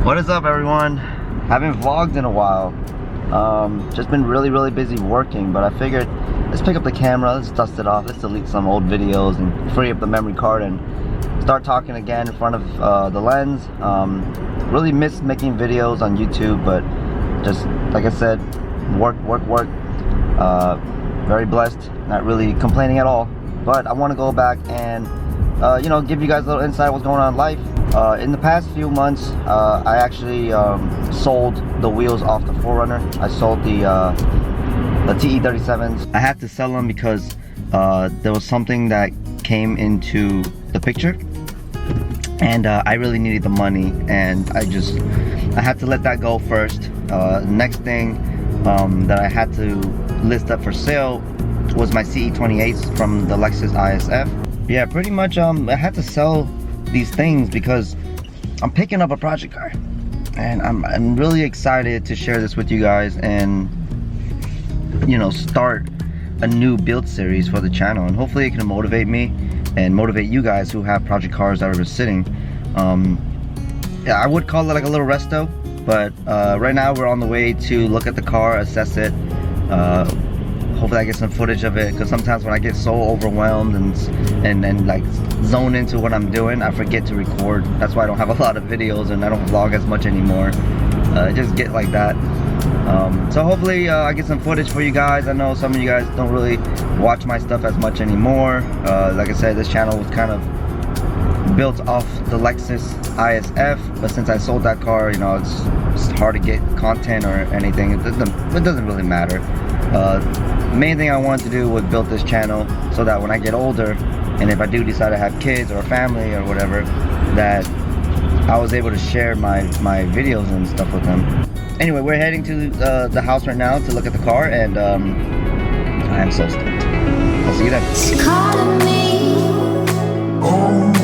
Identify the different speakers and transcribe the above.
Speaker 1: What is up, everyone? Haven't vlogged in a while. Just been really busy working, but I figured let's pick up the camera, let's dust it off, let's delete some old videos and free up the memory card and start talking again in front of the lens. Really miss making videos on YouTube, but just like I said, work. Very blessed, not really complaining at all. But I want to go back and give you guys a little insight what's going on in life. In the past few months, I actually sold the wheels off the 4Runner. I sold the TE37s. I had to sell them because there was something that came into the picture, and I really needed the money, and I had to let that go first. Next thing that I had to list up for sale was my CE28s from the Lexus ISF. Yeah, pretty much I had to sell these things because I'm picking up a project car, and I'm really excited to share this with you guys and start a new build series for the channel, and hopefully it can motivate me and motivate you guys who have project cars that are just sitting. Yeah, I would call it like a little resto, but right now we're on the way to look at the car, assess it. Hopefully I get some footage of it, because sometimes when I get so overwhelmed and like zone into what I'm doing, I forget to record. That's why I don't have a lot of videos and I don't vlog as much anymore. I just get like that. So hopefully I get some footage for you guys. I know some of you guys don't really watch my stuff as much anymore. Like I said, this channel was kind of built off the Lexus ISF, but since I sold that car, it's hard to get content or anything. It doesn't really matter. Main thing I wanted to do was build this channel so that when I get older, and if I do decide to have kids or a family or whatever, that I was able to share my videos and stuff with them. Anyway, we're heading to the house right now to look at the car, and I am so stoked. I'll see you then.